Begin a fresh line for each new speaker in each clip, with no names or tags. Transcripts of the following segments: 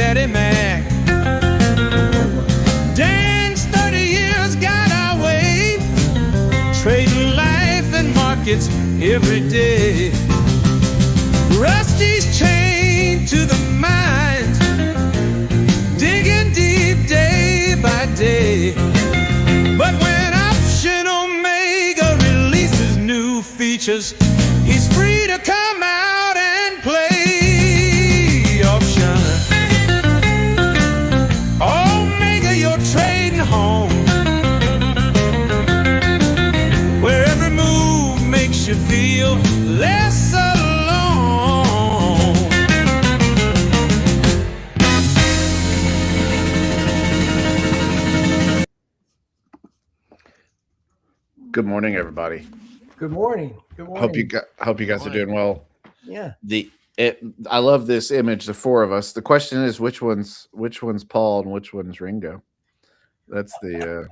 Daddy Mac. Dan's 30 years got our way, trading life and markets every day. Rusty's chained to the mines, digging deep day by day. But when Option Omega releases new features, he's free to come out and play option. Omega, you're trading home, where every move makes you feel less alone.
Good morning, everybody.
Good morning. Good morning.
Hope you guys are doing well.
Yeah.
I love this image, the four of us. The question is which one's Paul and which one's Ringo? That's the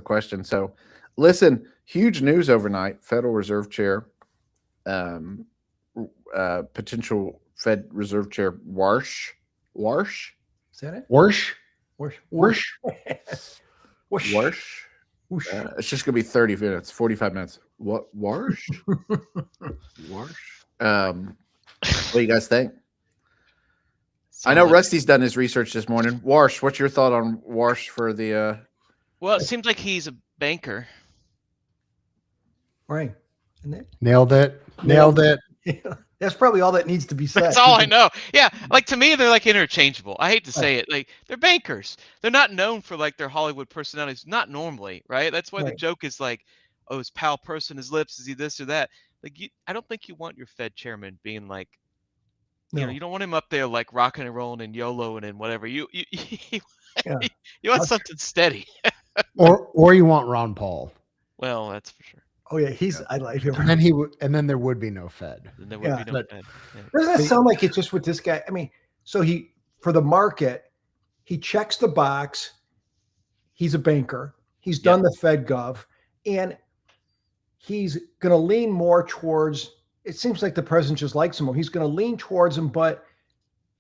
question. So listen, huge news overnight. Federal Reserve Chair, potential Fed Reserve Chair Warsh.
Is that it?
Warsh.
Whoosh.
It's just gonna be 30 minutes, 45 minutes. What Warsh? Warsh. What do you guys think? I know Rusty's done his research this morning. Warsh, what's your thought on Warsh for the?
Well, it seems like he's a banker.
Right.
Nailed it.
That's probably all that needs to be said.
That's all I know. Yeah, like to me, they're like interchangeable. I hate to say it, like they're bankers. They're not known for like their Hollywood personalities. Not normally, right? That's why the joke is like, oh, is Powell pursing his lips? Is he this or that? Like, I don't think you want your Fed chairman being like, you know, you don't want him up there like rocking and rolling and YOLOing and whatever. You want something steady.
or you want Ron Paul.
Well, that's for sure.
Oh yeah, I like him.
And then there would be no Fed.
There would be no Fed. Yeah.
Doesn't that sound like it's just with this guy? I mean, so for the market, he checks the box. He's a banker. He's done the Fed Gov, and he's going to lean more towards. It seems like the president just likes him more. He's going to lean towards him, but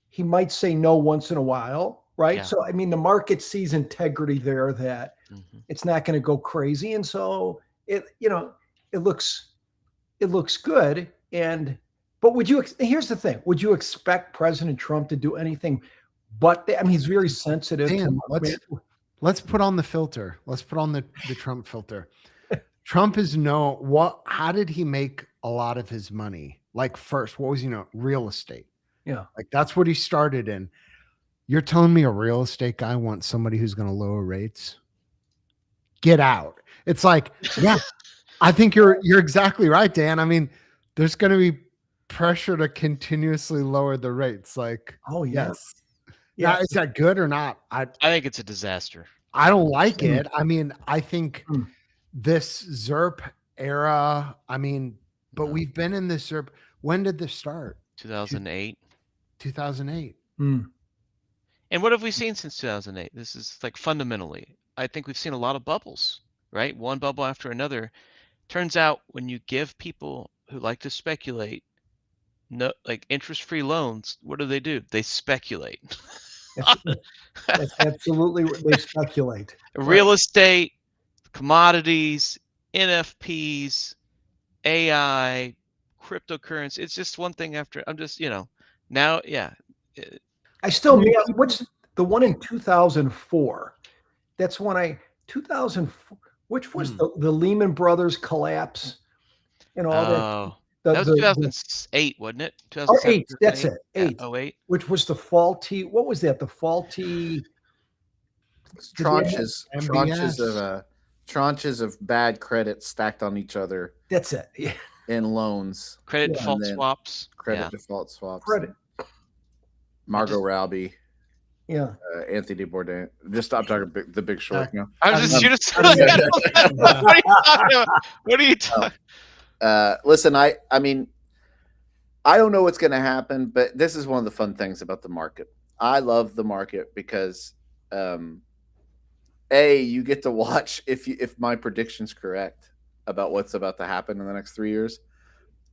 he might say no once in a while, right?
Yeah.
So I mean, the market sees integrity there that it's not going to go crazy, and so it looks good. But here's the thing: would you expect President Trump to do anything? But I mean, he's very sensitive.
Let's put on the filter. Let's put on the Trump filter. Trump is how did he make a lot of his money? Like first, what was real estate?
Yeah.
Like that's what he started in. You're telling me a real estate guy wants somebody who's going to lower rates? Get out. It's like, yeah, I think you're exactly right, Dan. I mean, there's going to be pressure to continuously lower the rates. Like,
oh
yes. Yeah. Now, is that good or not? I
think it's a disaster.
I don't like it. I mean, I think this ZERP era, but we've been in this ZERP. When did this start?
2008.
2008.
And what have we seen since 2008? This is like fundamentally, I think we've seen a lot of bubbles, right? One bubble after another. Turns out when you give people who like to speculate like interest-free loans, what do? They speculate.
That's absolutely what they speculate.
Real estate, commodities, NFPs, AI, cryptocurrency. It's just one thing after. I'm just, now, yeah.
I still, what's the one in 2004? That's when 2004, which was the Lehman Brothers collapse and all that.
That was 2008, wasn't it?
2008, that's it. 8.
Yeah, 08.
Which was the faulty, what was that? The faulty
tranches of bad credit stacked on each other.
That's it. Yeah.
In loans.
Credit default swaps.
Default swaps.
Margot
Robbie.
Yeah.
Anthony Bourdain. Just stop talking The Big Short.
I was just what are you talking about? What are you talking?
Listen, I mean, I don't know what's going to happen, but this is one of the fun things about the market. I love the market because, you get to watch if my prediction's correct about what's about to happen in the next 3 years.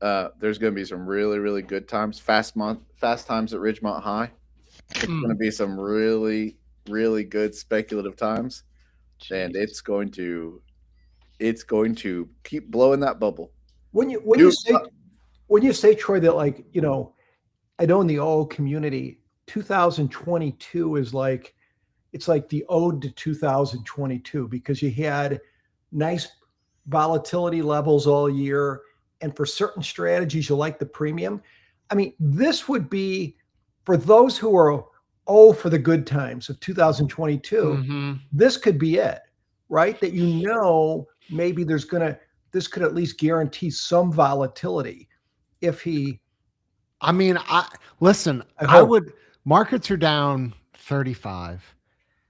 There's going to be some really, really good times, fast times at Ridgemont High. it's going to be some really, really good speculative times, and
Jeez.
it's going to keep blowing that bubble.
When you say, Troy, that like, you know, I know in the oil community, 2022 is like, it's like the ode to 2022 because you had nice volatility levels all year. And for certain strategies, you like the premium. I mean, this would be for those who are, for the good times of 2022,
Mm-hmm.
this could be it, right? That, you know, maybe this could at least guarantee some volatility if he.
I mean, markets are down 35.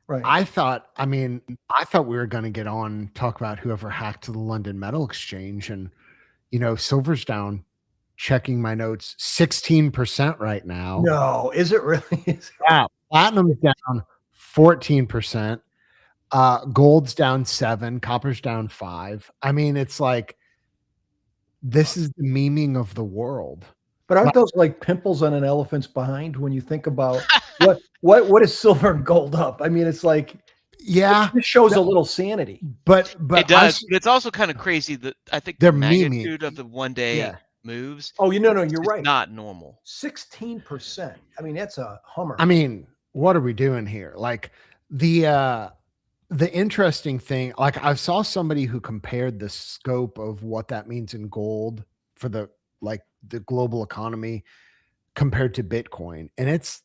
Right.
I thought we were going to get on and talk about whoever hacked the London Metal Exchange, and, you know, silver's down, checking my notes, 16% right now.
No, is it really?
Yeah. Platinum's down 14%. Gold's down 7%, copper's down 5%. I mean, it's like, this is the memeing of the world.
But aren't those like pimples on an elephant's behind when you think about what is silver and gold up? I mean, it's like,
yeah,
it shows a little sanity.
But
it does. But it's also kind of crazy that I think the magnitude of the one day moves.
Oh, you're right.
Not normal.
16%. I mean, that's a hummer.
I mean, what are we doing here? Like the interesting thing, like I saw somebody who compared the scope of what that means in gold for the global economy compared to Bitcoin. And it's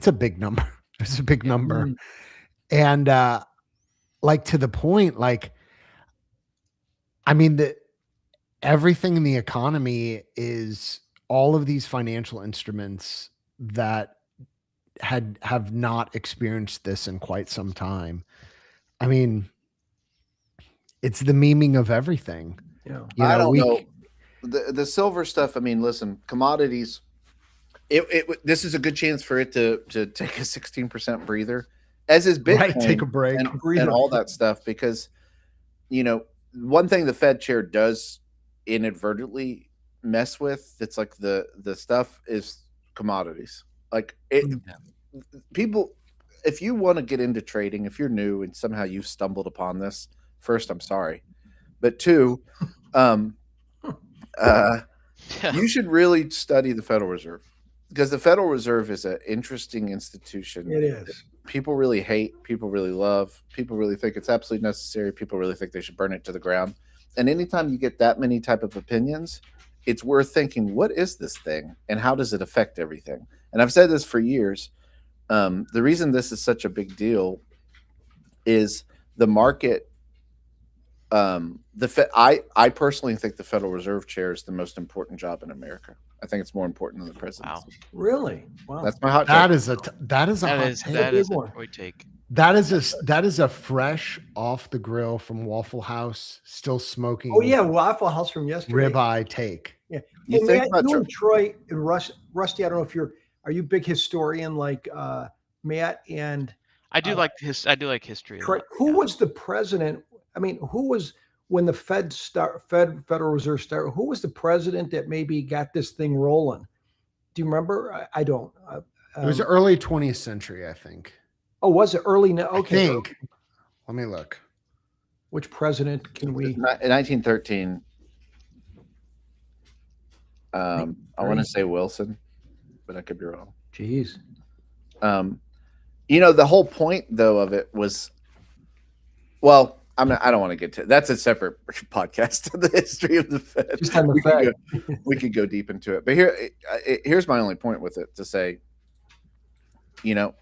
a big number. It's a big number. And like, to the point, like, I mean, everything in the economy is all of these financial instruments that have not experienced this in quite some time. I mean, it's the memeing of everything.
Yeah.
I don't know. The silver stuff, I mean, listen, commodities, this is a good chance for it to take a 16% breather, as is Bitcoin.
Right, take a break.
And all that stuff, because, you know, one thing the Fed chair does inadvertently mess with, it's like the stuff is commodities. Like people, if you want to get into trading, if you're new and somehow you've stumbled upon this, first, I'm sorry. But two, you should really study the Federal Reserve, because the Federal Reserve is an interesting institution.
It is.
People really hate, people really love, people really think it's absolutely necessary, people really think they should burn it to the ground. And anytime you get that many type of opinions, it's worth thinking, what is this thing and how does it affect everything? And I've said this for years. The reason this is such a big deal is the market. I personally think the Federal Reserve chair is the most important job in America. I think it's more important than the presidency.
Wow. Really? Wow.
That's my hot take.
That is a
hot take.
That is a fresh off the grill from Waffle House, still smoking.
Oh yeah, Waffle House from yesterday.
Ribeye take.
Yeah.
You
Hey,
think
Matt,
about
you and Troy and Rusty, I don't know if are you a big historian like Matt and
I do like history.
Troy, who was the president? I mean, who was, when the Federal Reserve started, who was the president that maybe got this thing rolling? Do you remember? I don't.
It was early 20th century, I think.
Oh, was it early? No, okay.
I think. Let me look.
Which president can we?
In 1913. I want to say Wilson, but I could be wrong.
Jeez.
You know, the whole point though of it was, well, I don't want to get to, that's a separate podcast, the history of the Fed.
Just on the Fed.
We could go deep into it, but here's my only point with it, to say, you know,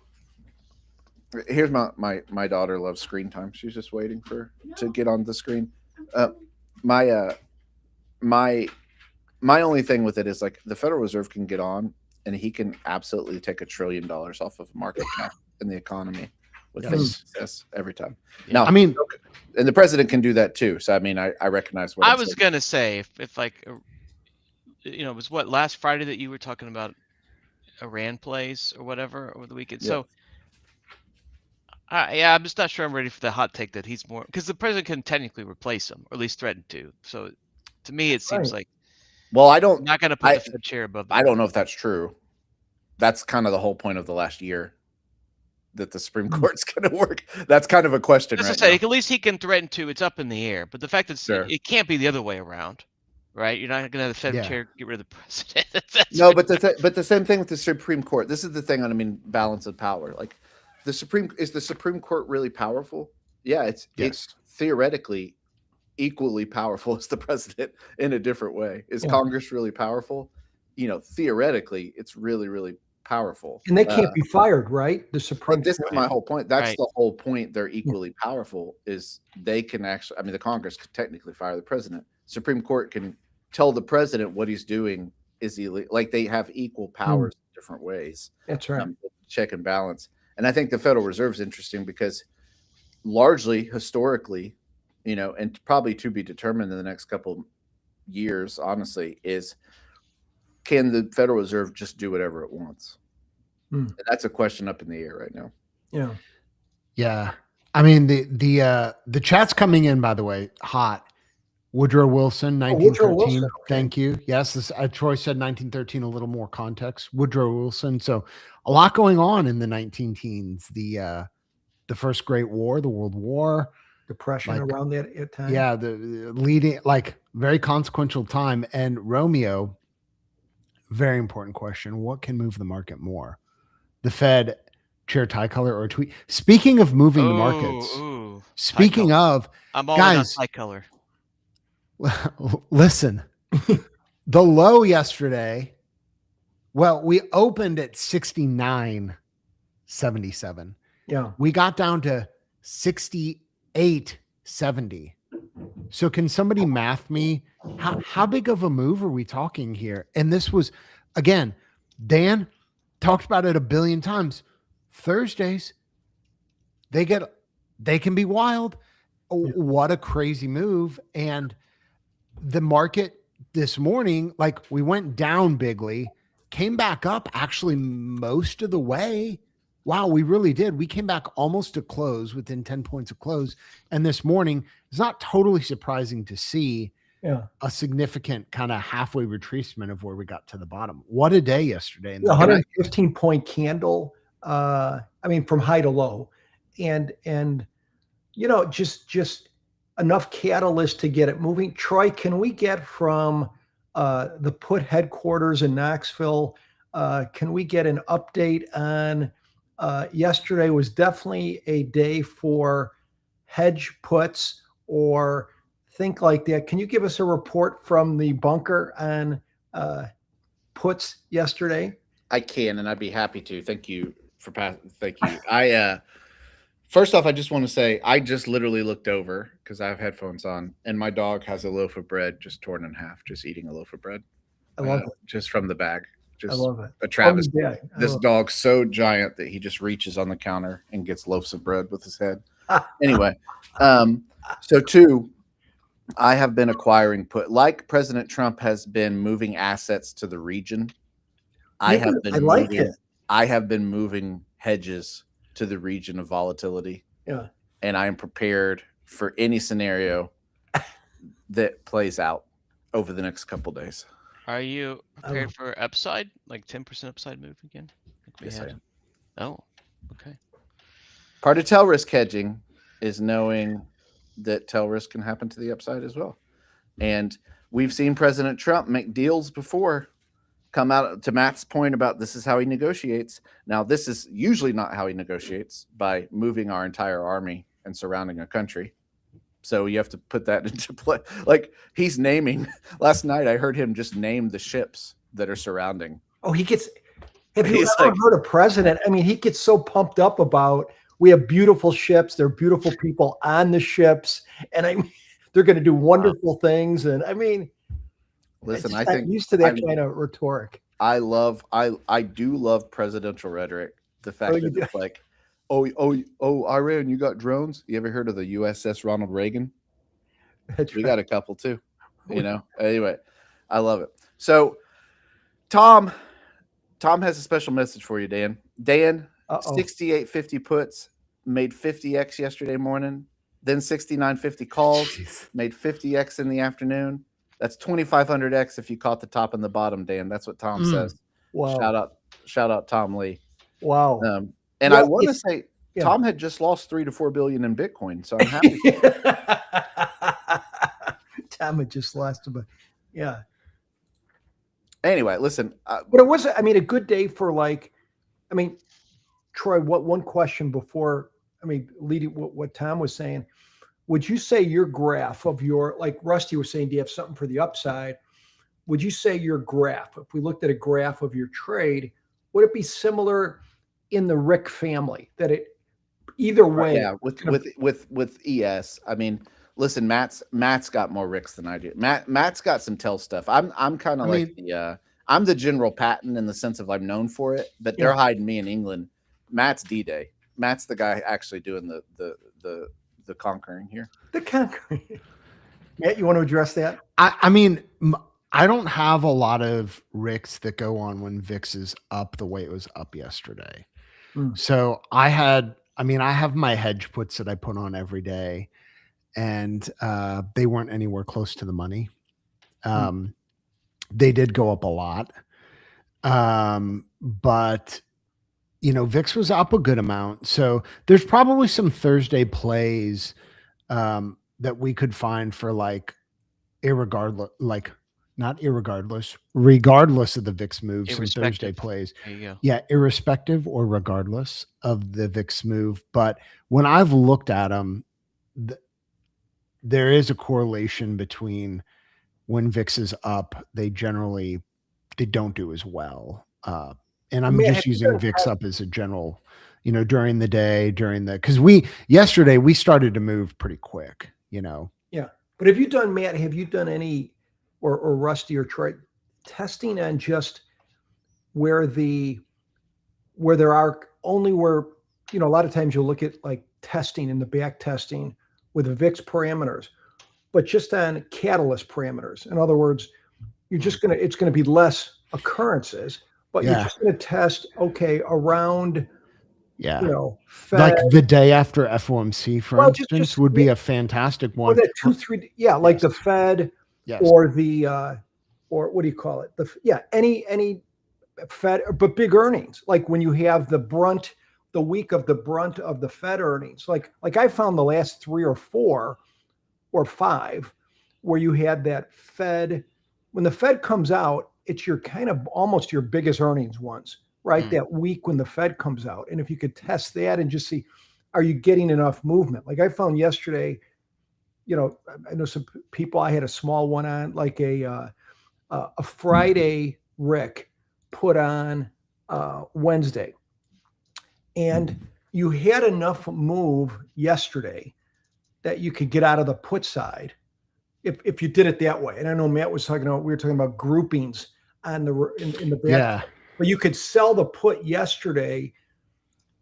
here's my daughter loves screen time. She's just waiting to get on the screen. My only thing with it is, like, the Federal Reserve can get on and he can absolutely take $1 trillion off of market cap in the economy with success every time.
Yeah.
Now,
I mean,
and the president can do that too. So I mean, I recognize what
I was gonna say, if like, you know, it was last Friday that you were talking about Iran plays or whatever over the weekend. Yeah. So I'm just not sure I'm ready for the hot take that he's more, because the president can technically replace him, or at least threaten to. So to me, it seems like,
well,
I'm not going to put the Fed chair above.
I don't know if that's true. that's kind of the whole point of the last year, that the Supreme Court's going to work. That's kind of a question
As
right
I say,
now.
at least he can threaten to. It's up in the air, but the fact that
Sure.
it can't be the other way around, right? You're not going to have the Fed
Yeah.
chair get rid of the president. That's
No, but the same thing with the Supreme Court. This is the thing. I mean, balance of power. Like, the Supreme Court really powerful? Yeah, it's theoretically equally powerful as the president in a different way. Is Congress really powerful? You know, theoretically, it's really, really powerful.
And they can't be fired, right? The Supreme
But this is my whole point. That's
Right.
the whole point. They're equally powerful. Is they can actually. I mean, the Congress could technically fire the president. Supreme Court can tell the president what he's doing is illegal. Like, they have equal powers in different ways.
That's right.
Check and balance. And I think the Federal Reserve is interesting because largely historically, you know, and probably to be determined in the next couple years, honestly, is can the Federal Reserve just do whatever it wants? And that's a question up in the air right now.
Yeah.
Yeah. I mean, the chat's coming in, by the way, hot. Woodrow Wilson, 1913.
Woodrow Wilson, okay.
Thank you. Yes, Troy said 1913, a little more context. Woodrow Wilson. So a lot going on in the 19 teens. The First Great War, the World War.
Depression around that time.
Yeah, the leading, like, very consequential time. And Romeo, very important question. What can move the market more? The Fed chair tie color or tweet? Speaking of moving the markets, speaking of,
I'm all
guys,
on tie color.
Listen, the low yesterday, well, we opened at 69.77.
Yeah.
We got down to 68.70. So can somebody math me how big of a move are we talking here? And this was, again, Dan talked about it a billion times. Thursdays, they can be wild. What a crazy move. And the market this morning, like, we went down bigly, came back up actually most of the way. Wow, we really did. We came back almost to close, within 10 points of close. And this morning, it's not totally surprising to see a significant kind of halfway retracement of where we got to the bottom. What a day yesterday.
The 115-point candle, I mean, from high to low. And you know, just enough catalyst to get it moving. Troy, can we get from the put headquarters in Knoxville, can we get an update on yesterday was definitely a day for hedge puts or think like that. Can you give us a report from the bunker on puts yesterday?
I can, and I'd be happy to. Thank you for thank you. First off, I just want to say I just literally looked over because I have headphones on, and my dog has a loaf of bread just torn in half, just eating a loaf of bread.
I love it.
Just from the bag. Just
I love it.
A travesty.
Oh, yeah.
This dog's so giant that he just reaches on the counter and gets loaves of bread with his head. Anyway, so two, I have been acquiring put, like President Trump has been moving assets to the region. I have been moving hedges to the region of volatility.
Yeah.
And I am prepared for any scenario that plays out over the next couple of days.
Are you prepared for upside, like 10% upside move again?
Yes, I am.
Oh, okay.
Part of tail risk hedging is knowing that tail risk can happen to the upside as well. And we've seen President Trump make deals before, come out to Matt's point about this is how he negotiates. Now, this is usually not how he negotiates, by moving our entire army and surrounding a country. So you have to put that into play. Like, he's naming. Last night, I heard him just name the ships that are surrounding.
Oh, he gets. Have you ever heard a president? I mean, he gets so pumped up about, we have beautiful ships. There are beautiful people on the ships, and I mean, they're going to do wonderful things. And I mean,
listen,
I think I'm used to that kind of rhetoric.
I do love presidential rhetoric. The fact that it's like, oh, Iran, you got drones? You ever heard of the USS Ronald Reagan? We got a couple too, you know. Anyway, I love it. So, Tom has a special message for you, Dan. Dan, 68.50 puts made 50x yesterday morning, then 69.50 calls made 50x in the afternoon. That's 2,500x if you caught the top and the bottom, Dan. That's what Tom says.
Wow.
Shout out Tom Lee.
Wow.
And I want to say Tom had just lost 3 to 4 billion in Bitcoin, so I'm happy.
Tom had just lost about, yeah.
Anyway, listen.
But it was, I mean, a good day for like, I mean, Troy, one question before, I mean, leading what Tom was saying, would you say your graph of your, like Rusty was saying, do you have something for the upside? Would you say your graph, if we looked at a graph of your trade, would it be similar in the Rick family that it either way?
Yeah, with ES. I mean, listen, Matt's got more Ricks than I do. Matt's got some tell stuff. I'm kind of like I'm the general Patton in the sense of I'm known for it, but they're hiding me in England. Matt's D-Day. Matt's the guy actually doing the conquering here.
The conquering. Matt, you want to address that?
I mean, I don't have a lot of Ricks that go on when VIX is up the way it was up yesterday. So I have my hedge puts that I put on every day, and they weren't anywhere close to the money. They did go up a lot. But VIX was up a good amount. So there's probably some Thursday plays that we could find for like regardless of the VIX move, some Thursday plays.
There you go.
Yeah, irrespective or regardless of the VIX move. But when I've looked at them, there is a correlation between when VIX is up, they don't do as well. And I'm just using VIX up as a general, during the day, because yesterday we started to move pretty quick, Yeah.
But have you done, Matt, any, or Rusty or Troy, testing on just where there are only where, a lot of times you'll look at like testing in the back testing with the VIX parameters, but just on catalyst parameters. In other words, it's going to be less occurrences, but you're just going to test, around, Fed.
Like the day after FOMC, for instance, would be a fantastic one.
Or that 2-3, like the Fed, or the, or what do you call it? Any Fed, but big earnings, like when you have the week of the brunt of the Fed earnings, like I found the last 3 or 4 or 5 where you had that Fed, when the Fed comes out, it's your kind of almost your biggest earnings ones, right? That week when the Fed comes out. And if you could test that and just see, are you getting enough movement? Like I found yesterday, I know some people, I had a small one on, like a Friday Rick put on Wednesday. And you had enough move yesterday that you could get out of the put side if you did it that way. And I know Matt was we were talking about groupings on in the back.
Yeah.
But you could sell the put yesterday,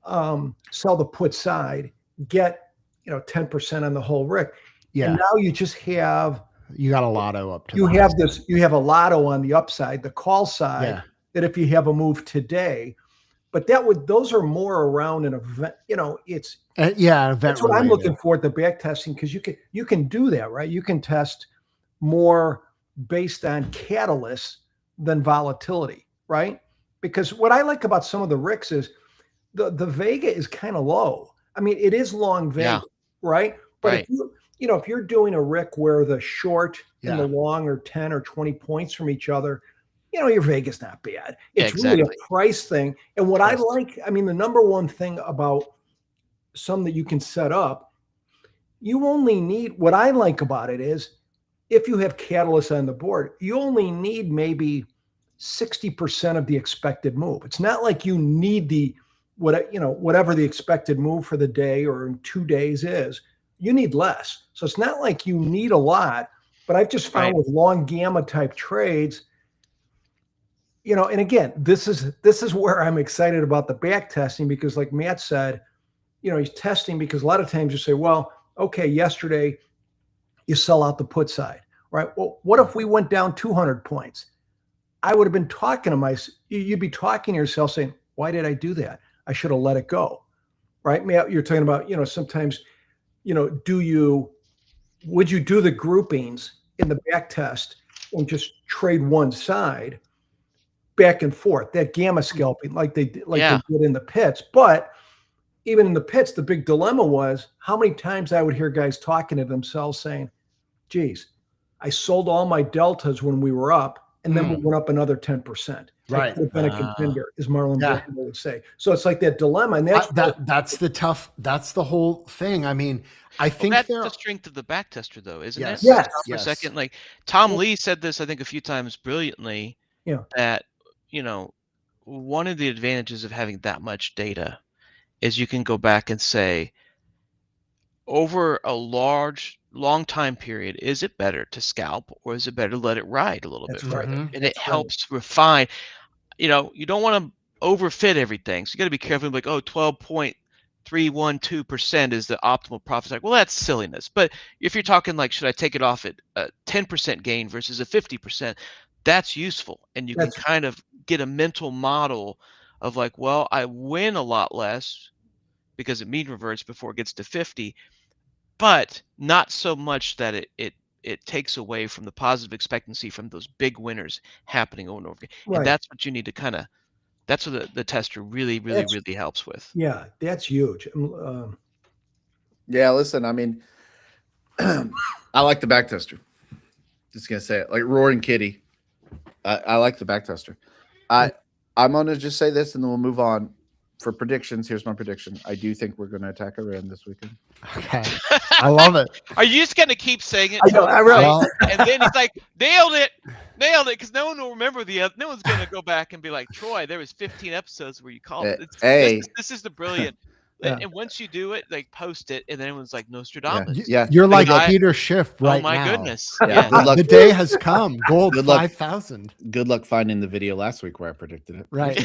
sell the put side, get 10% on the whole Rick. Yeah. And now you just have
got a lotto up to
you have a lotto on the upside, the call side, that if you have a move today, but those are more around an event, it's
event
that's what I'm looking for at the back testing, because you can do that, right? You can test more based on catalysts than volatility, right? Because what I like about some of the Ricks is the Vega is kind of low. I mean, it is long Vega, right? But if you're doing a Rick where the short and the long are 10 or 20 points from each other, your Vega's not bad. It's really a price thing. And what I like, the number one thing about some that you can set up, you only need, what I like about it is, if you have catalysts on the board, you only need maybe 60% of the expected move. It's not like you need whatever the expected move for the day or in 2 days is. You need less. So it's not like you need a lot, but I've just found with long gamma type trades, and again, this is where I'm excited about the back testing, because like Matt said, he's testing because a lot of times you say, well, okay, yesterday you sell out the put side, right? Well, what if we went down 200 points? I would have been talking to you'd be talking to yourself saying, why did I do that? I should have let it go, right? Matt, you're talking about, sometimes, would you do the groupings in the back test and just trade one side? back and forth, that gamma scalping, like they did in the pits. But even in the pits, the big dilemma was how many times I would hear guys talking to themselves saying, geez, I sold all my deltas when we were up, and then we went up another 10%.
Right.
I could have been a contender, as Marlon Brando would say. So it's like that dilemma. And that's
that's the whole thing. I mean, I think
that's the strength of the backtester, though, isn't it?
Yes.
For a second, like Tom Lee said this, I think, a few times brilliantly.
Yeah.
That, one of the advantages of having that much data is you can go back and say, over a long time period, is it better to scalp or is it better to let it ride a little bit further? And it helps refine. You don't want to overfit everything, so you got to be careful. Like, 12.312% is the optimal profit target. Well, that's silliness. But if you're talking like, should I take it off at a 10% gain versus a 50%, that's useful, and you can kind of get a mental model of like, well, I win a lot less because it mean reverts before it gets to 50, but not so much that it takes away from the positive expectancy from those big winners happening over and over again. Right. And that's what you need to that's what the tester really helps with.
Yeah, that's huge.
Yeah, listen, I mean, I like the backtester. Just gonna say it, like Roaring Kitty. I like the backtester. I'm gonna just say this, and then we'll move on. For predictions, here's my prediction. I do think we're going to attack Iran this weekend.
Okay. I love it.
Are you just going to keep saying it?
I know,
and then he's like, nailed it, because no one will remember no one's going to go back and be like, Troy, there was 15 episodes where you called it. This is the brilliant. Yeah. And once you do it, like, post it, and then everyone's like Nostradamus.
Yeah. You're like Peter Schiff right now.
Oh my goodness.
Yeah. Good luck.
The day has come. Gold 5,000.
Good luck finding the video last week where I predicted it.
Right.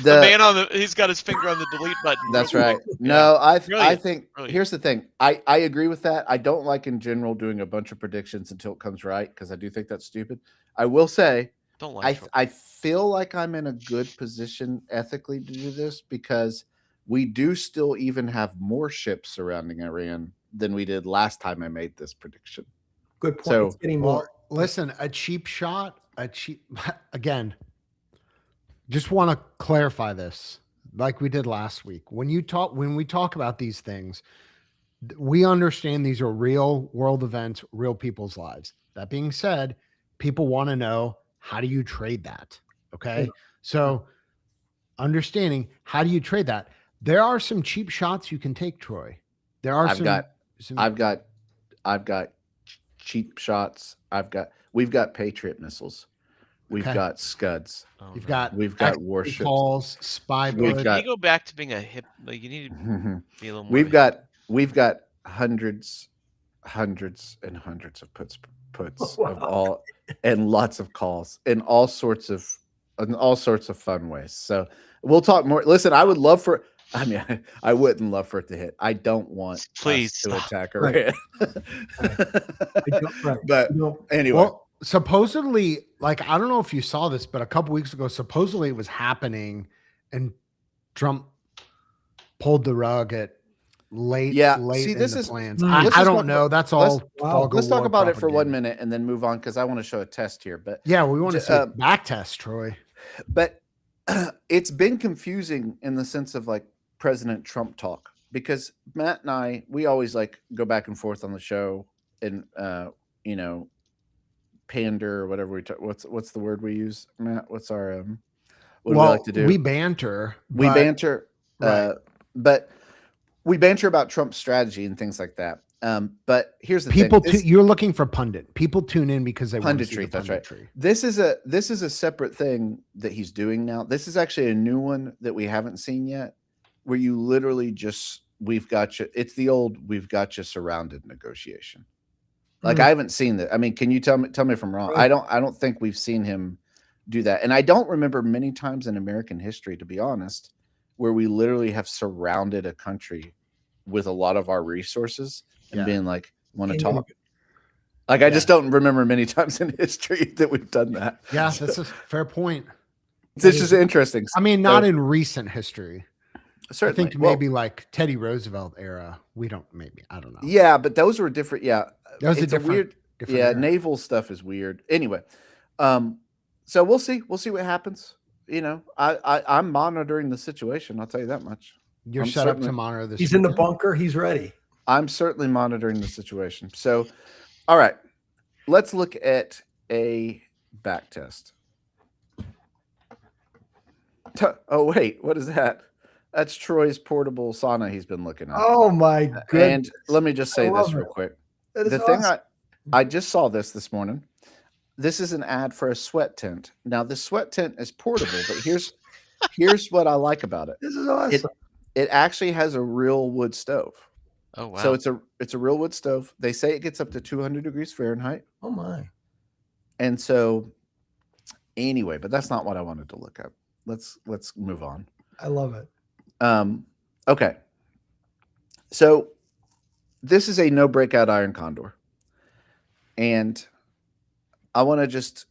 The man he's got his finger on the delete button.
That's right. No, I think here's the thing. I agree with that. I don't like in general doing a bunch of predictions until it comes right, because I do think that's stupid. I will say, I feel like I'm in a good position ethically to do this, because we do still even have more ships surrounding Iran than we did last time I made this prediction.
Good point.
So,
it's getting more.
Listen, again, just want to clarify this, like we did last week. When we talk about these things, we understand these are real world events, real people's lives. That being said, people want to know, how do you trade that? Okay. Yeah. So understanding, how do you trade that? There are some cheap shots you can take, Troy. I've got cheap shots. We've got Patriot missiles. We've got Scuds. We've got
warships.
Calls, spy.
You go back to being a hip. Like, you need to be a little more.
We've got hundreds and hundreds of puts of all, and lots of calls in all sorts of fun ways. So we'll talk more. Listen, I wouldn't love for it to hit. I don't want us to attack Iran. But anyway.
Well, supposedly, like, I don't know if you saw this, but a couple weeks ago, supposedly it was happening, and Trump pulled the rug at late. See, this is plans. I don't know. That's all.
Let's talk about it for 1 minute and then move on, because I want to show a test here. But
yeah, we want to see back test, Troy.
But it's been confusing in the sense of like President Trump talk, because Matt and I, we always like go back and forth on the show, and pander or whatever we talk. What's the word we use, Matt? What's our what do we like to do?
We banter.
But we banter about Trump's strategy and things like that. But here's the thing.
You're looking for pundit. People tune in because they want to see the punditry.
That's right. This is a separate thing that he's doing now. This is actually a new one that we haven't seen yet, where you literally just, we've got you. It's the old "we've got you surrounded" negotiation. Like, I haven't seen that. I mean, can you tell me if I'm wrong? I don't think we've seen him do that. And I don't remember many times in American history, to be honest, where we literally have surrounded a country with a lot of our resources and being like, want to talk? Like, I just don't remember many times in history that we've done that.
Yeah, that's a fair point.
It's just interesting.
I mean, not in recent history.
Certainly.
I think maybe like Teddy Roosevelt era. I don't know.
Yeah, but those were different. Yeah.
That was a different
naval stuff is weird. Anyway, So we'll see. We'll see what happens. I'm monitoring the situation. I'll tell you that much.
You're set up to monitor this.
He's in the bunker. He's ready.
I'm certainly monitoring the situation. So, all right, let's look at a back test. Oh, wait, what is that? That's Troy's portable sauna he's been looking at.
Oh, my goodness.
And let me just say this real quick. The thing I just saw this morning. This is an ad for a sweat tent. Now, the sweat tent is portable, but here's what I like about it.
This is awesome.
It actually has a real wood stove.
Oh wow!
So it's a real wood stove. They say it gets up to 200 degrees Fahrenheit.
Oh my!
And so, anyway, but that's not what I wanted to look at. Let's move on.
I love it.
Okay. So this is a no breakout iron condor, and I want to just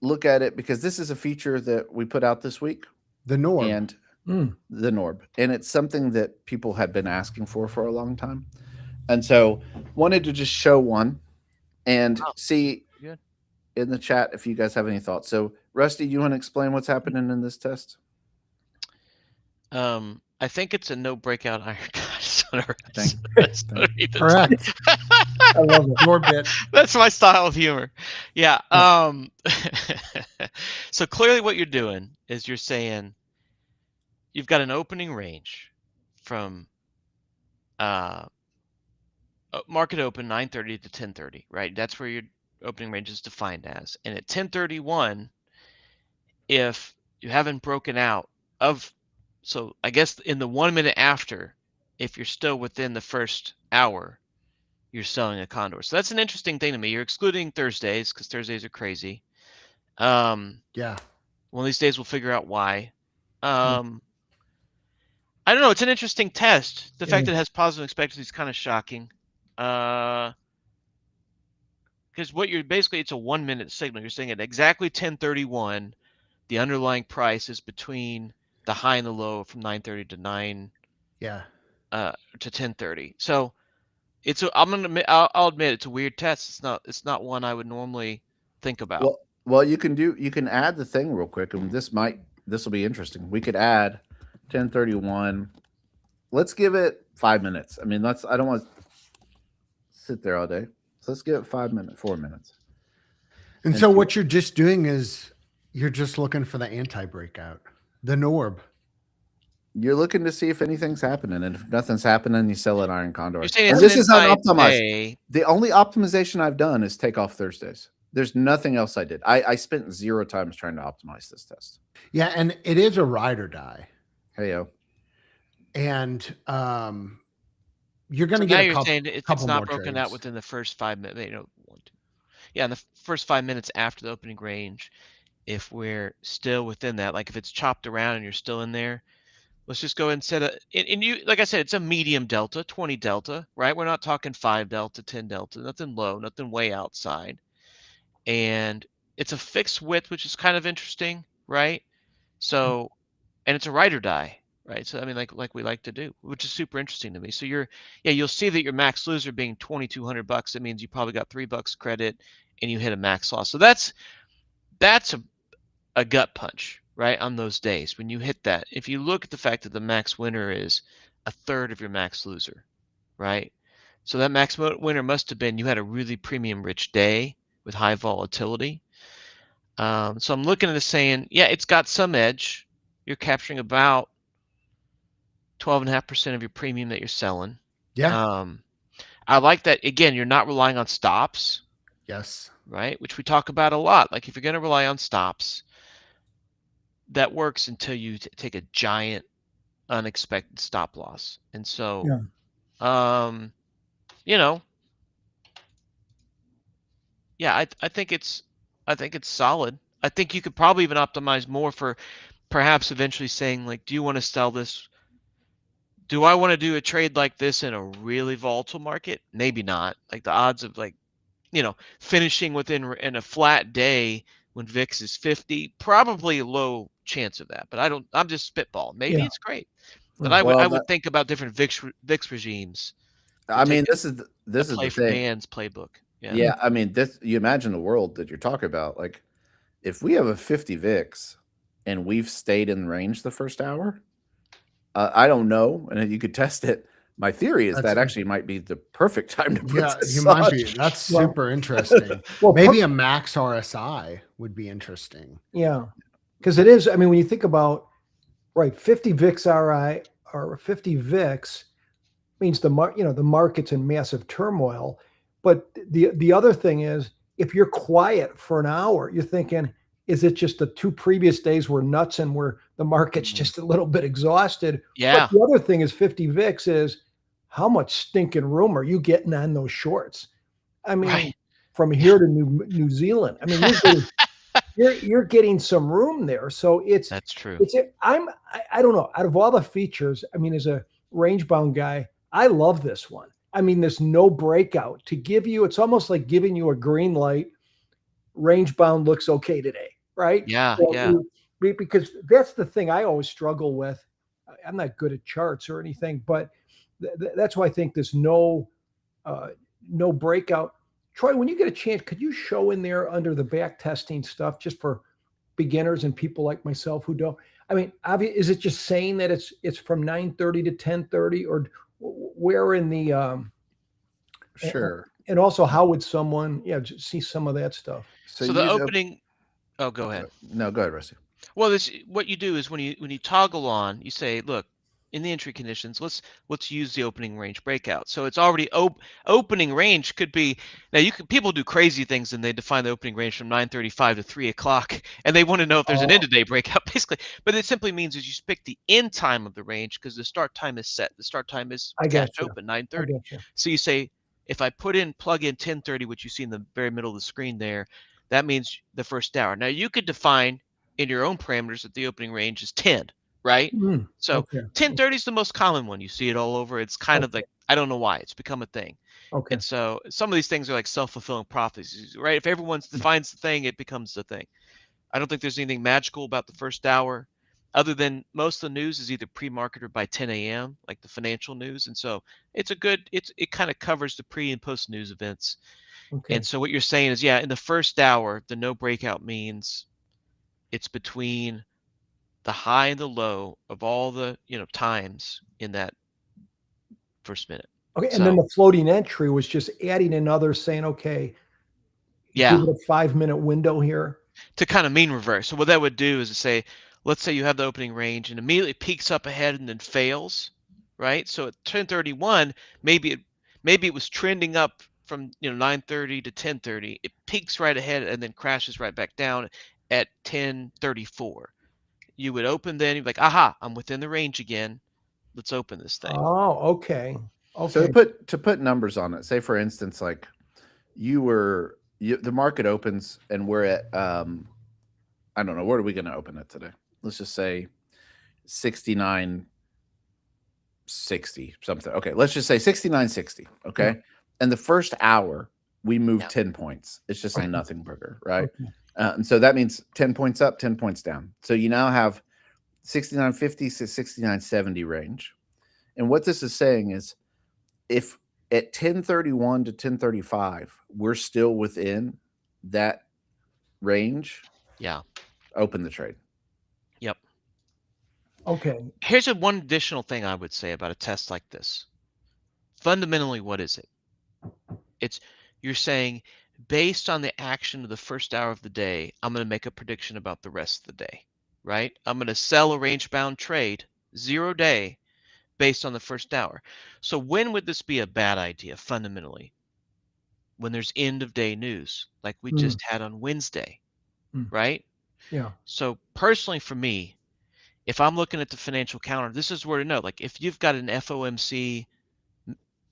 look at it because this is a feature that we put out this week.
The Norb.
And the Norb. And it's something that people have been asking for a long time. And so wanted to just show one and see in the chat if you guys have any thoughts. So Rusty, you want to explain what's happening in this test?
I think it's a no breakout iron.
Correct. I love it. More bit.
That's my style of humor. Yeah. So clearly what you're doing is you're saying you've got an opening range from market open 9:30 to 10:30, right? That's where your opening range is defined as. And at 10:31, if you haven't broken out of, so I guess in the 1 minute after, if you're still within the first hour, you're selling a condor. So that's an interesting thing to me. You're excluding Thursdays because Thursdays are crazy.
Yeah.
One of these days we'll figure out why. I don't know. It's an interesting test. The fact that it has positive expectancy is kind of shocking. Because what you're basically, it's a 1 minute signal. You're saying at exactly 10:31, the underlying price is between the high and the low from 9:30 to 9.
Yeah.
To 10:30. So it's I'll admit it's a weird test. It's not one I would normally think about.
Well, you can add the thing real quick, and this will be interesting. We could add 10:31. Let's give it 5 minutes. I mean, I don't want to sit there all day. So let's give it 4 minutes.
And so what you're just doing is you're just looking for the anti-breakout, the Norb.
You're looking to see if anything's happening, and if nothing's happening, you sell an iron condor.
You're saying
and this is unoptimized. The only optimization I've done is take off Thursdays. There's nothing else I did. I spent 0 times trying to optimize this test.
Yeah, and it is a ride or die.
Heyo.
And you're going to get a couple.
Saying it's not broken out within the first 5 minutes. Yeah, in the first 5 minutes after the opening range, if we're still within that, like if it's chopped around and you're still in there. Let's just go ahead and set like I said, it's a medium delta, 20 delta, right? We're not talking 5 delta, 10 delta, nothing low, nothing way outside. And it's a fixed width, which is kind of interesting, right? So, and it's a ride or die, right? So, I mean, like we like to do, which is super interesting to me. So you'll see that your max loser being $2,200, that means you probably got $3 credit and you hit a max loss. So that's a gut punch. Right, on those days when you hit that. If you look at the fact that the max winner is 1/3 of your max loser, right? So that max winner must have been you had a really premium rich day with high volatility. So I'm looking at this saying, yeah, it's got some edge. You're capturing about 12.5% of your premium that you're selling.
Yeah.
I like that. Again, you're not relying on stops.
Yes.
Right, which we talk about a lot. Like if you're going to rely on stops, that works until you take a giant unexpected stop loss. And so, I think it's solid. I think you could probably even optimize more for perhaps eventually saying like, do you want to sell this? Do I want to do a trade like this in a really volatile market? Maybe not. Like the odds of finishing in a flat day when VIX is 50, probably a low chance of that. But I'm just spitballing. Maybe it's great. But I would think about different VIX regimes.
I mean, this is the
play
thing.
Dan's playbook.
Yeah. I mean, you imagine the world that you're talking about. Like if we have a 50 VIX and we've stayed in range the first hour, I don't know, and you could test it. My theory is that actually might be the perfect time to put this
you might be.
on.
That's super interesting.
Well,
Maybe a max RSI would be interesting.
Yeah, because it is. I mean, when you think about 50 VIX RI or 50 VIX means the market's in massive turmoil. But the other thing is, if you're quiet for an hour, you're thinking, is it just the 2 previous days were nuts and where the market's just a little bit exhausted?
Yeah.
But the other thing is 50 VIX is how much stinking room are you getting on those shorts? I mean, from here to New Zealand. I mean, you're getting some room there. So
That's true.
I don't know. Out of all the features, I mean, as a range bound guy, I love this one. I mean, this no breakout to give you, it's almost like giving you a green light. Range bound looks okay today, right?
Yeah,
So
yeah.
Because that's the thing I always struggle with. I'm not good at charts or anything, but that's why I think this no breakout. Troy, when you get a chance, could you show in there under the back testing stuff just for beginners and people like myself who don't? I mean, is it just saying that it's from 9:30 to 10:30, or where in the
Sure.
And also, how would someone just see some of that stuff?
So the opening. Oh, go ahead.
No, go ahead, Rusty.
Well, what you do is when you toggle on, you say, look, in the entry conditions, let's use the opening range breakout. So it's already opening range could be, now people do crazy things and they define the opening range from 9:35 to 3 o'clock, and they want to know if there's an end of day breakout basically. But it simply means is you pick the end time of the range because the start time is set. The start time is cash open 9:30. So you say, if I plug in 10:30, which you see in the very middle of the screen there, that means the first hour. Now you could define in your own parameters that the opening range is 10, right? So 10:30 is the most common one. You see it all over. It's kind of like, I don't know why, it's become a thing.
Okay.
And so some of these things are like self-fulfilling prophecies, right? If everyone defines the thing, it becomes the thing. I don't think there's anything magical about the first hour, other than most of the news is either pre-marketed by 10 a.m., like the financial news. And so it kind of covers the pre and post news events.
Okay.
And so what you're saying is, in the first hour, the no breakout means it's between the high and the low of all the times in that first minute.
Okay, and then the floating entry was just adding another, saying, okay, give it a 5-minute window here
to kind of mean reverse. So what that would do is to say, let's say you have the opening range and immediately peaks up ahead and then fails, right? So at 10:31, maybe it was trending up from 9:30 to 10:30. It peaks right ahead and then crashes right back down at 10:34. You would open then, you'd be like, aha, I'm within the range again. Let's open this thing.
Oh, okay.
So to put numbers on it, say for instance, like the market opens and we're at I don't know, where are we going to open it today? Let's just say 69.60 something. Okay, let's just say 69.60. Okay, and the first hour we move 10 points. It's just a nothing burger, right? Okay. And so that means 10 points up, 10 points down. So you now have 69.50 to 69.70 range. And what this is saying is, if at 10:31 to 10:35 we're still within that range, open the trade.
Yep.
Okay.
Here's one additional thing I would say about a test like this. Fundamentally, what is it? You're saying, based on the action of the first hour of the day, I'm going to make a prediction about the rest of the day, right? I'm going to sell a range-bound trade, 0 day, based on the first hour. So when would this be a bad idea, fundamentally? When there's end-of-day news, like we just had on Wednesday, right?
Yeah.
So personally for me, if I'm looking at the financial calendar, this is where to know. Like if you've got an FOMC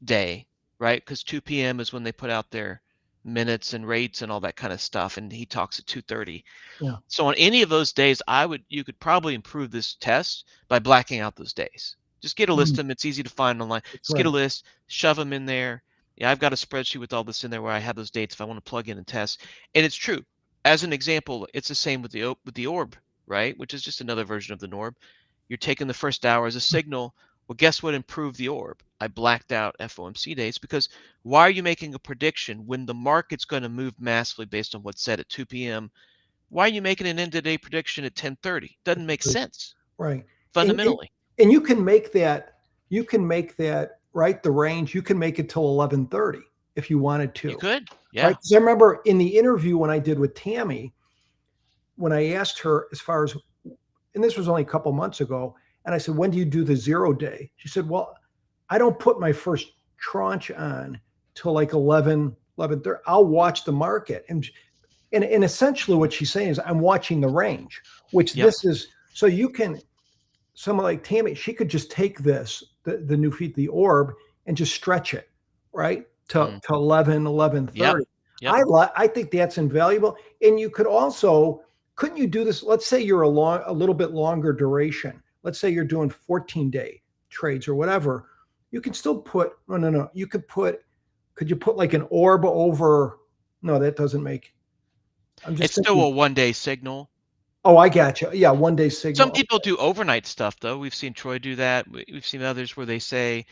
day, right? Because 2 p.m. is when they put out their minutes and rates and all that kind of stuff, and he talks at 2:30.
Yeah.
So on any of those days, you could probably improve this test by blacking out those days. Just get a list of them. It's easy to find online. Just get a list, shove them in there. Yeah, I've got a spreadsheet with all this in there where I have those dates if I want to plug in and test. And it's true. As an example, it's the same with the orb, right? Which is just another version of the norb. You're taking the first hour as a signal. Well, guess what improved the orb? I blacked out FOMC dates, because why are you making a prediction when the market's going to move massively based on what's said at 2 p.m. Why are you making an end of day prediction at 10:30? Doesn't make sense.
Right.
Fundamentally.
And you can make that, right? The range, you can make it till 11:30 if you wanted to.
You could. Yeah.
Right. Because I remember in the interview when I did with Tammy, when I asked her as far as, and this was only a couple months ago, and I said, when do you do the 0 day? She said, well, I don't put my first tranche on till like 11:30. I'll watch the market. And essentially what she's saying is I'm watching the range, which this is, so you can, someone like Tammy, she could just take this, the new feed, the orb, and just stretch it, right? To 11:30. Yep. I think that's invaluable. And you could also, couldn't you do this? Let's say you're a little bit longer duration. Let's say you're doing 14-day trades or whatever. You can still put, no. You could you put like an orb over? No, that doesn't make.
It's still a 1-day signal.
Oh, I got you. Yeah, 1-day signal.
Some people do overnight stuff, though. We've seen Troy do that. We've seen others where they say,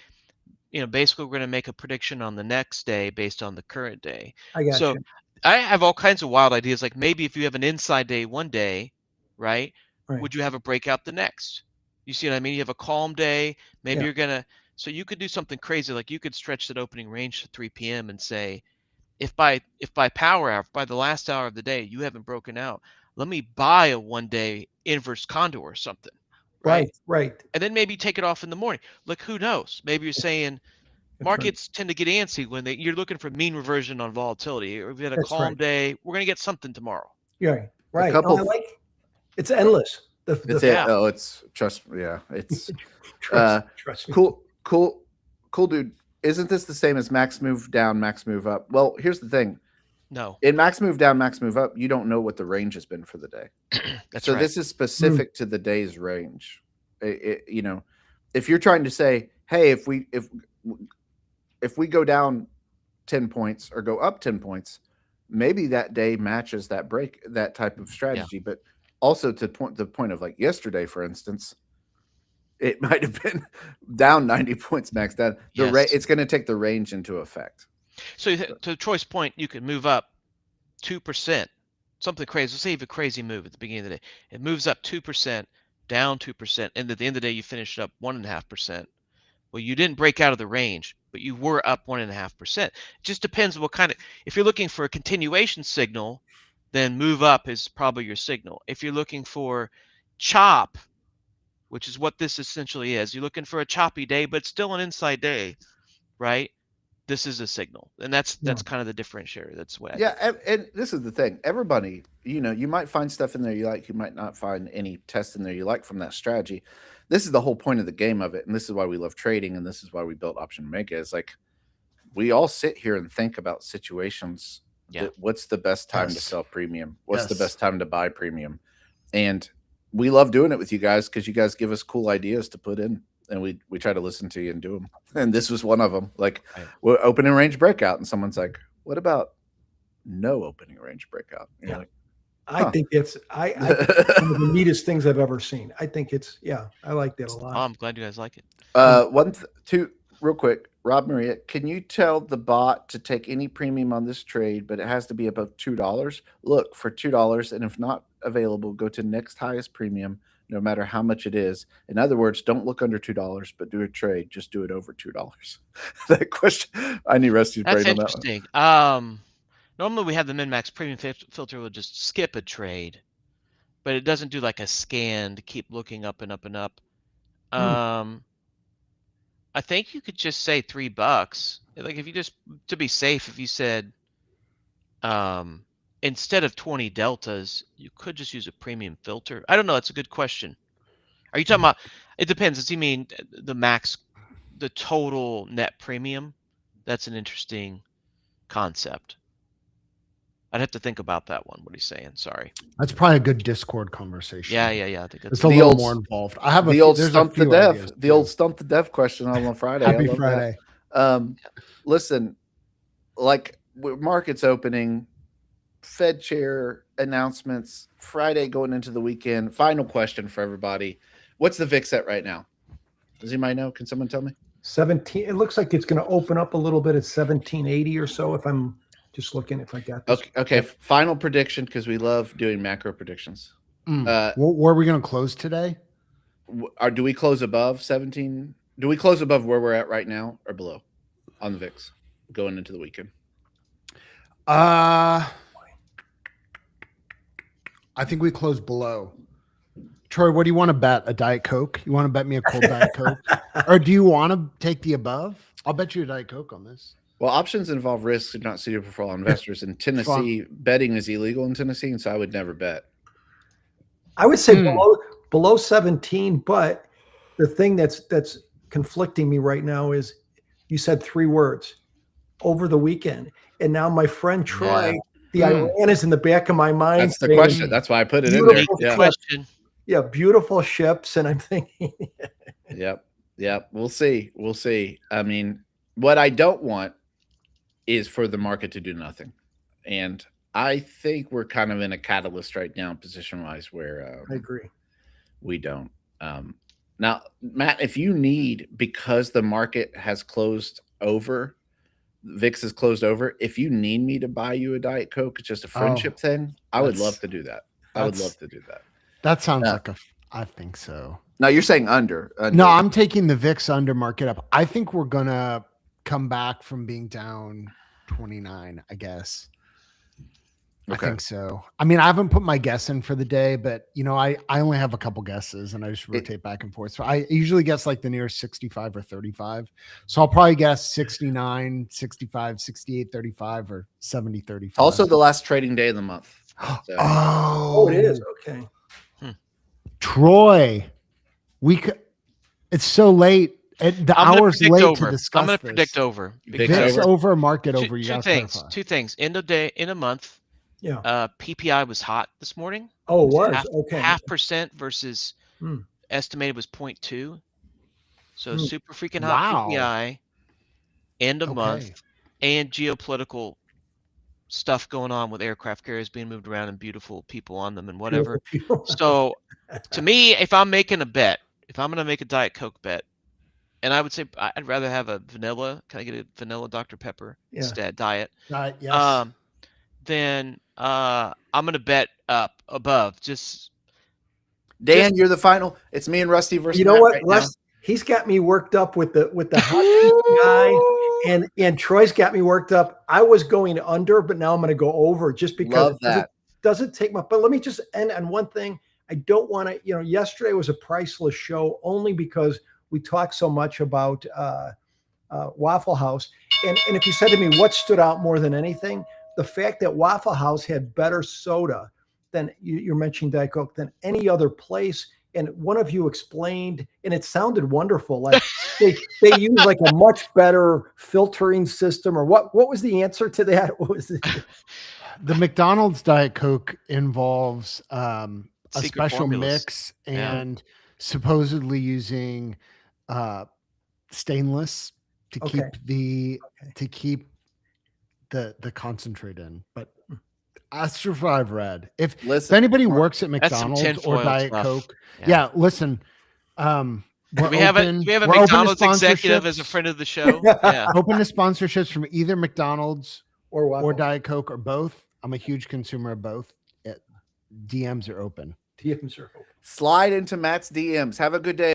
basically we're going to make a prediction on the next day based on the current day.
I got you.
I have all kinds of wild ideas. Like maybe if you have an inside day one day, right? Would you have a breakout the next? You see what I mean? You have a calm day. Maybe you're going to, so you could do something crazy. Like you could stretch that opening range to 3 p.m. and say, if by power hour, by the last hour of the day, you haven't broken out, let me buy a 1-day inverse condor or something. Right. And then maybe take it off in the morning. Like, who knows? Maybe you're saying markets tend to get antsy when you're looking for mean reversion on volatility. Or if you had a calm day, we're going to get something tomorrow.
Yeah. Right. It's endless.
It's trust. Yeah. It's trust me. Cool, dude. Isn't this the same as max move down, max move up? Well, here's the thing.
No.
In max move down, max move up, you don't know what the range has been for the day.
That's right.
This is specific to the day's range. If you're trying to say, hey, if we go down 10 points or go up 10 points, maybe that day matches that type of strategy. But also to the point of like yesterday, for instance, it might have been down 90 points max down. It's going to take the range into effect.
So to Troy's point, you could move up 2%, something crazy. Let's say you have a crazy move at the beginning of the day. It moves up 2%, down 2%, and at the end of the day, you finished up 1.5%. Well, you didn't break out of the range, but you were up 1.5%. It just depends on what kind of. If you're looking for a continuation signal, then move up is probably your signal. If you're looking for chop, which is what this essentially is, you're looking for a choppy day, but still an inside day, right? This is a signal, and that's kind of the differentiator. That's what.
And this is the thing. Everybody, you might find stuff in there you like. You might not find any test in there you like from that strategy. This is the whole point of the game of it, and this is why we love trading, and this is why we built Option Mega. Is like we all sit here and think about situations. What's the best time to sell premium? What's the best time to buy premium? And we love doing it with you guys because you guys give us cool ideas to put in. And we try to listen to you and do them. And this was one of them. Like, we're opening range breakout. And someone's like, what about no opening range breakout? And you're like,
I think it's one of the neatest things I've ever seen. I think it's, I like that a lot.
Oh, I'm glad you guys like it.
Two, real quick. Rob Maria, can you tell the bot to take any premium on this trade, but it has to be above $2? Look for $2. And if not available, go to next highest premium, no matter how much it is. In other words, don't look under $2, but do a trade. Just do it over $2. That question, I need Rusty's brain on that one.
That's interesting. Normally we have the min-max premium filter will just skip a trade, but it doesn't do like a scan to keep looking up and up and up. I think you could just say $3. Like if you just, to be safe, if you said, instead of 20 deltas, you could just use a premium filter. I don't know. That's a good question. Are you talking about, it depends. Does he mean the max, the total net premium? That's an interesting concept. I'd have to think about that one. What he's saying. Sorry.
That's probably a good Discord conversation.
Yeah. I think
it's a little more involved. I have
the old stump the dev, the old stump the dev question on Friday.
Happy Friday.
Listen, like markets opening, Fed chair announcements, Friday going into the weekend. Final question for everybody. What's the VIX at right now? Does anybody know? Can someone tell me?
17. It looks like it's going to open up a little bit at 1780 or so. If I'm Just looking if I got this.
Okay. Final prediction, because we love doing macro predictions.
Where are we going to close today?
Do we close above 17? Do we close above where we're at right now or below on the VIX going into the weekend?
I think we close below. Troy, what do you want to bet? A Diet Coke? You want to bet me a cold Diet Coke? Or do you want to take the above? I'll bet you a Diet Coke on this.
Well, options involve risks and not suitable for all investors. In Tennessee, betting is illegal in Tennessee, and so I would never bet.
I would say below 17, but the thing that's conflicting me right now is you said 3 words over the weekend, and now my friend Troy, the Iran is in the back of my mind.
That's the question. That's why I put it in there.
Yeah. Question. Yeah, beautiful ships, and I'm thinking.
Yep. We'll see. I mean, what I don't want is for the market to do nothing, and I think we're kind of in a catalyst right now, position-wise, where
I agree.
We don't. Now, Matt, if you need, because the market has closed over, VIX has closed over, if you need me to buy you a Diet Coke, it's just a friendship thing, I would love to do that. I would love to do that.
That sounds like I think so.
No, you're saying under.
No, I'm taking the VIX under, market up. I think we're going to come back from being down 29, I guess. Okay. I think so. I mean, I haven't put my guess in for the day, but I only have a couple guesses and I just rotate back and forth. So I usually guess like the nearest 65 or 35. So I'll probably guess 69, 65, 68, 35 or 70, 35.
Also the last trading day of the month.
So. Oh, it is. Okay.
Troy, it's so late. The hour's late to discuss.
I'm going to predict over.
VIX over, market over. You
got two things. End of day, in a month.
Yeah.
PPI was hot this morning.
Oh, it was. Okay.
0.5% versus estimated was 0.2. So super freaking hot PPI. End of month, and geopolitical stuff going on with aircraft carriers being moved around and beautiful people on them and whatever. So to me, if I'm making a bet, if I'm going to make a Diet Coke bet, and I would say I'd rather have a vanilla. Can I get a vanilla Dr. Pepper instead? Diet.
Yes.
Then I'm going to bet up above. Just
Dan, you're the final. It's me and Rusty versus.
You know what, Rusty? He's got me worked up with the hot guy, and Troy's got me worked up. I was going under, but now I'm going to go over just because it doesn't take much. But let me just end on one thing. I don't want to. Yesterday was a priceless show only because we talked so much about Waffle House, and if you said to me what stood out more than anything, the fact that Waffle House had better soda than you're mentioning Diet Coke than any other place. And one of you explained, and it sounded wonderful. Like they use like a much better filtering system, or what was the answer to that? What was it?
The McDonald's Diet Coke involves a special
formulas.
Mix and supposedly using stainless to keep the concentrate in. But that's what I've read. If anybody works at McDonald's or Diet Coke, listen.
We have a McDonald's executive as a friend of the show. Yeah.
Open to sponsorships from either McDonald's or Diet Coke or both. I'm a huge consumer of both. DMs are open.
DMs are open.
Slide into Matt's DMs. Have a good day.